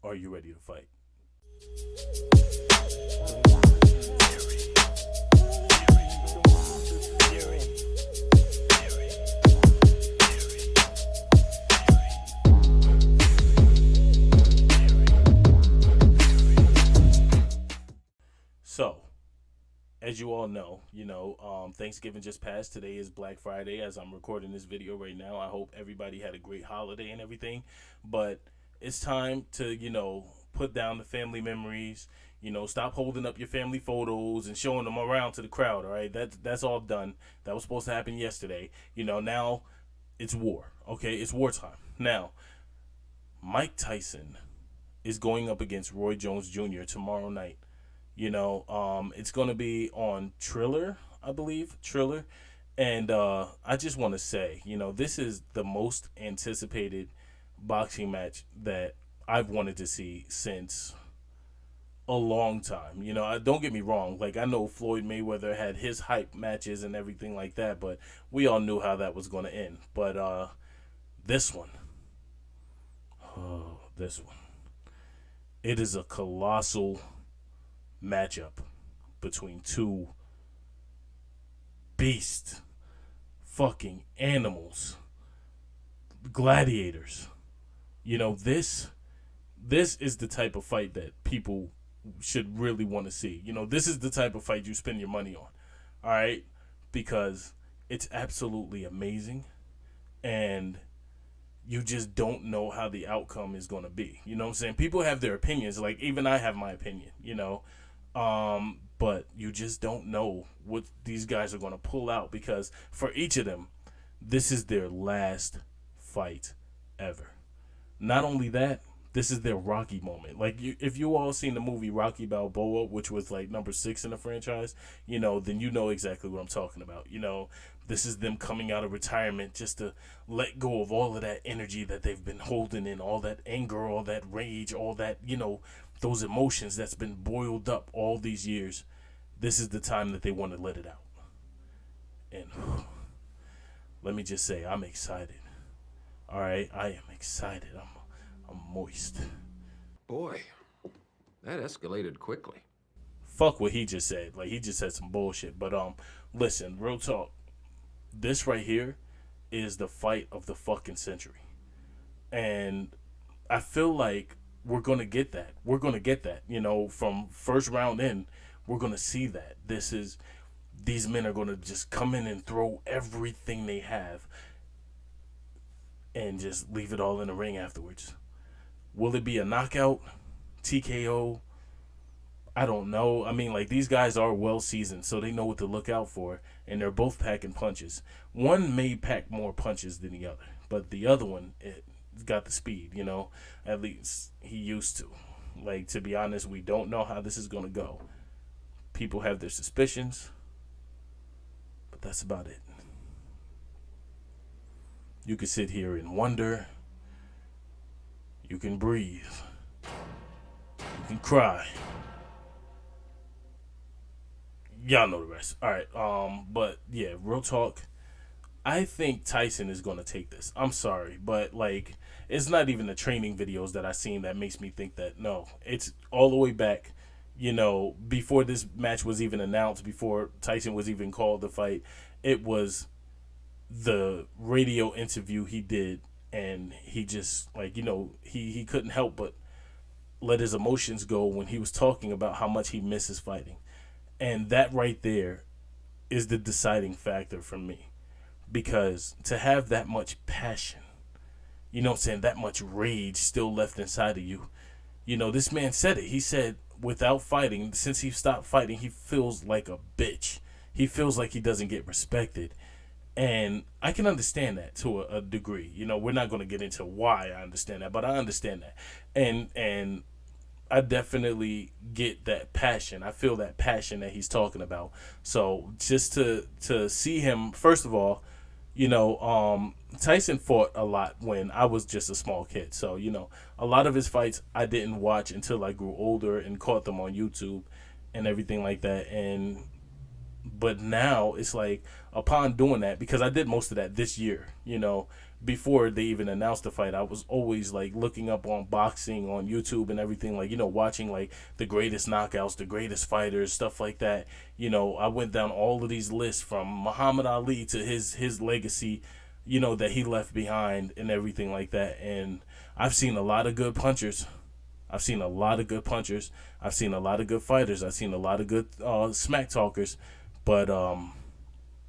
Are you ready to fight? So, as you all know, Thanksgiving just passed. Today is Black Friday as I'm recording this video right now. I hope everybody had a great holiday and everything. But it's time to, put down the family memories. Stop holding up your family photos and showing them around to the crowd, all right? That's all done. That was supposed to happen yesterday. Now it's war, okay? It's wartime. Now, Mike Tyson is going up against Roy Jones Jr. tomorrow night. It's going to be on Triller, I believe. Triller. And I just want to say, this is the most anticipated boxing match that I've wanted to see since a long time. Don't get me wrong. Like, I know Floyd Mayweather had his hype matches and everything like that, but we all knew how that was going to end. But this one, it is a colossal matchup between two beast fucking animals, gladiators. This is the type of fight that people should really want to see. This is the type of fight you spend your money on. All right? Because it's absolutely amazing and you just don't know how the outcome is going to be. You know what I'm saying? People have their opinions. Like, even I have my opinion, but you just don't know what these guys are going to pull out, because for each of them, this is their last fight ever. Not only that, this is their Rocky moment. Like, if you all seen the movie Rocky Balboa, which was like number 6 in the franchise, then you know exactly what I'm talking about. This is them coming out of retirement just to let go of all of that energy that they've been holding in, all that anger, all that rage, all that, those emotions that's been boiled up all these years. This is the time that they want to let it out. And let me just say, I'm excited. All right, I am excited. I'm moist. Boy, that escalated quickly. Fuck what he just said. Like, he just said some bullshit. But listen, real talk. This right here is the fight of the fucking century. And I feel like we're going to get that. We're going to get that. From first round in, we're going to see that. These men are going to just come in and throw everything they have and just leave it all in the ring afterwards. Will it be a knockout? TKO? I don't know. I mean, like, these guys are well seasoned, so they know what to look out for, and they're both packing punches. One may pack more punches than the other, but the other one, it's got the speed, At least he used to. Like, to be honest, we don't know how this is going to go. People have their suspicions, but that's about it. You can sit here and wonder. You can breathe. You can cry. Y'all know the rest. All right. But yeah, real talk. I think Tyson is going to take this. I'm sorry, but like, it's not even the training videos that I seen that makes me think that. No, it's all the way back, before this match was even announced, before Tyson was even called to fight. It was the radio interview he did, and he just, like, he couldn't help but let his emotions go when he was talking about how much he misses fighting. And that right there is the deciding factor for me. Because to have that much passion, that much rage still left inside of you. This man said it. He said, without fighting, since he stopped fighting, he feels like a bitch. He feels like he doesn't get respected. And I can understand that to a degree. We're not going to get into why I understand that, but I understand that. And I definitely get that passion. I feel that passion that he's talking about. So just to see him, first of all, Tyson fought a lot when I was just a small kid. So, a lot of his fights I didn't watch until I grew older and caught them on YouTube and everything like that. But now it's like, upon doing that, because I did most of that this year, before they even announced the fight, I was always like looking up on boxing on YouTube and everything, like, watching like the greatest knockouts, the greatest fighters, stuff like that. I went down all of these lists from Muhammad Ali to his legacy, that he left behind and everything like that. And I've seen a lot of good punchers. I've seen a lot of good punchers. I've seen a lot of good fighters. I've seen a lot of good smack talkers. But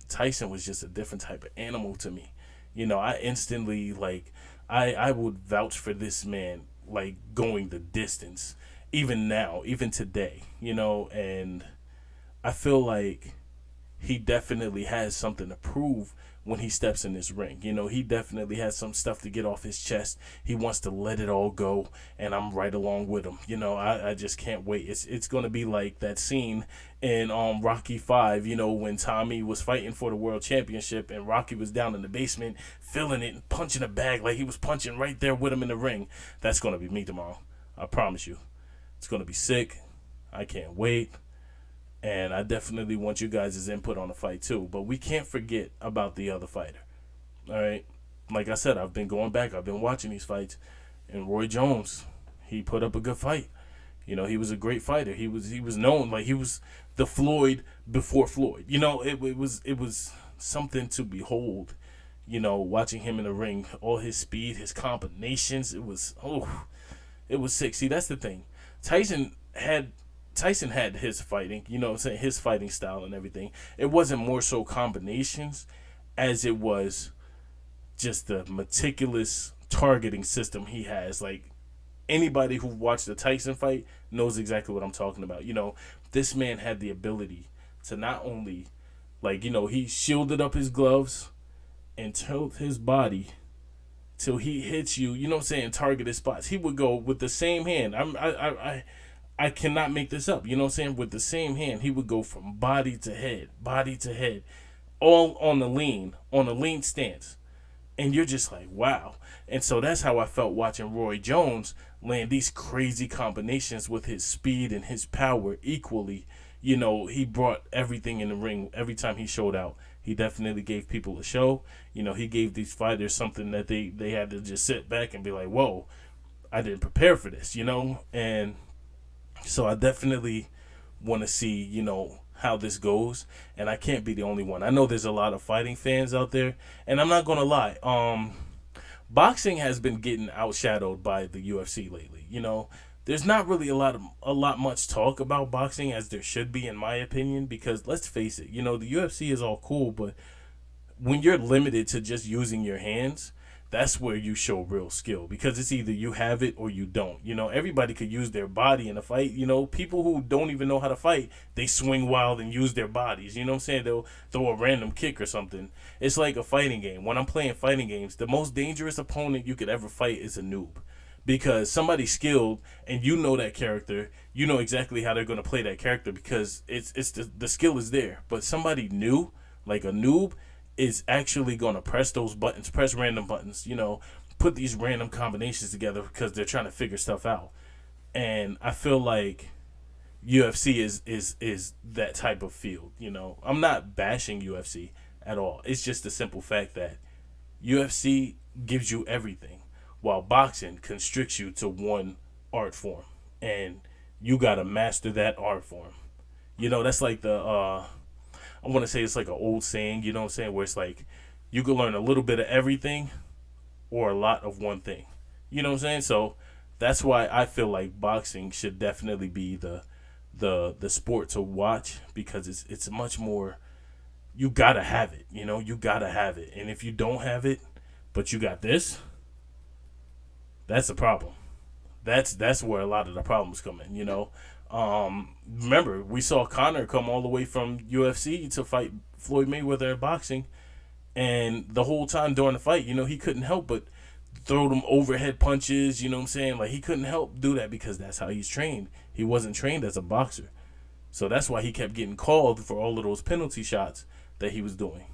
Tyson was just a different type of animal to me. I instantly, like, I would vouch for this man, like, going the distance, even now, even today, and I feel like he definitely has something to prove when he steps in this ring. He definitely has some stuff to get off his chest. He wants to let it all go, and I'm right along with him. I just can't wait. It's gonna be like that scene in Rocky 5, when Tommy was fighting for the world championship and Rocky was down in the basement feeling it and punching a bag like he was punching right there with him in the ring. That's gonna be me tomorrow. I promise you. It's gonna be sick. I can't wait. And I definitely want you guys' input on the fight too. But we can't forget about the other fighter. All right? Like I said, I've been going back. I've been watching these fights. And Roy Jones, he put up a good fight. He was a great fighter. He was known, like, he was the Floyd before Floyd. It was something to behold. Watching him in the ring, all his speed, his combinations, it was sick. See, that's the thing. Tyson had his fighting, his fighting style and everything. It wasn't more so combinations as it was just the meticulous targeting system he has. Like, anybody who watched the Tyson fight knows exactly what I'm talking about. This man had the ability to not only, like, he shielded up his gloves and tilt his body till he hits you, targeted spots. He would go with the same hand. I cannot make this up. With the same hand, he would go from body to head, all on the lean stance. And you're just like, wow. And so that's how I felt watching Roy Jones land these crazy combinations with his speed and his power equally. He brought everything in the ring every time he showed out. He definitely gave people a show. He gave these fighters something that they had to just sit back and be like, whoa, I didn't prepare for this, And so I definitely want to see, how this goes. And I can't be the only one. I know there's a lot of fighting fans out there. And I'm not going to lie. Boxing has been getting outshadowed by the UFC lately. There's not really a lot much talk about boxing as there should be, in my opinion, because let's face it, the UFC is all cool, but when you're limited to just using your hands, that's where you show real skill, because it's either you have it or you don't. Everybody could use their body in a fight. People who don't even know how to fight, they swing wild and use their bodies. You know what I'm saying? They'll throw a random kick or something. It's like a fighting game. When I'm playing fighting games, the most dangerous opponent you could ever fight is a noob. Because somebody skilled and you know that character, you know exactly how they're going to play that character because it's the skill is there. But somebody new, like a noob, is actually going to press those buttons, press random buttons, put these random combinations together because they're trying to figure stuff out. And I feel like UFC is that type of field. I'm not bashing UFC at all. It's just the simple fact that UFC gives you everything, while boxing constricts you to one art form, and you gotta master that art form. That's like the I want to say it's like an old saying, you know what I'm saying, where it's like you can learn a little bit of everything or a lot of one thing. You know what I'm saying? So that's why I feel like boxing should definitely be the sport to watch, because it's much more, you gotta have it, you gotta have it. And if you don't have it, but you got this, that's a problem. That's where a lot of the problems come in. Remember, we saw Conor come all the way from UFC to fight Floyd Mayweather in boxing, and the whole time during the fight, he couldn't help but throw them overhead punches. You know what I'm saying? Like, he couldn't help do that because that's how he's trained. He wasn't trained as a boxer, so that's why he kept getting called for all of those penalty shots that he was doing.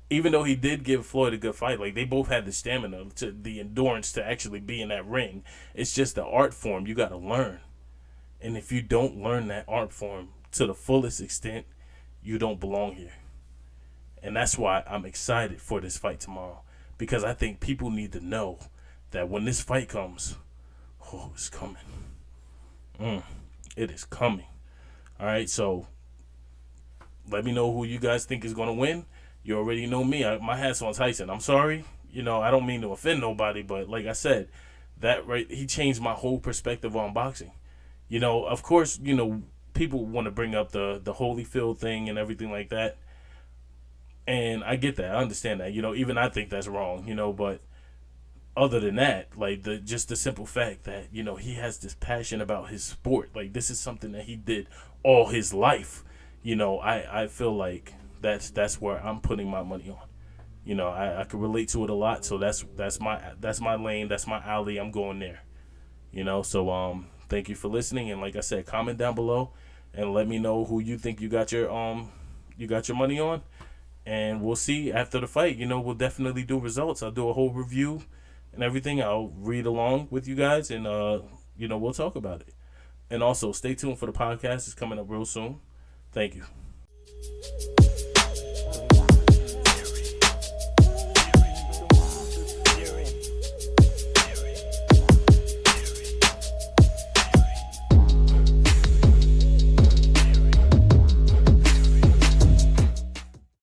Even though he did give Floyd a good fight, like, they both had the stamina, the endurance to actually be in that ring. It's just the art form you got to learn. And if you don't learn that art form to the fullest extent, you don't belong here. And that's why I'm excited for this fight tomorrow. because I think people need to know that when this fight comes, oh, it's coming. It is coming. All right, so let me know who you guys think is going to win. You already know me. My hat's on Tyson. I'm sorry. I don't mean to offend nobody, but like I said, he changed my whole perspective on boxing. Of course, people want to bring up the Holyfield thing and everything like that. And I get that. I understand that. Even I think that's wrong, but other than that, like just the simple fact that, he has this passion about his sport. Like this is something that he did all his life. I feel like that's where I'm putting my money on. I can relate to it a lot, so that's my lane, that's my alley. I'm going there. So thank you for listening, and like I said, comment down below and let me know who you think you got your money on, and we'll see after the fight. We'll definitely do results. I'll do a whole review and everything. I'll read along with you guys, and we'll talk about it. And also stay tuned for the podcast. It's coming up real soon. Thank you.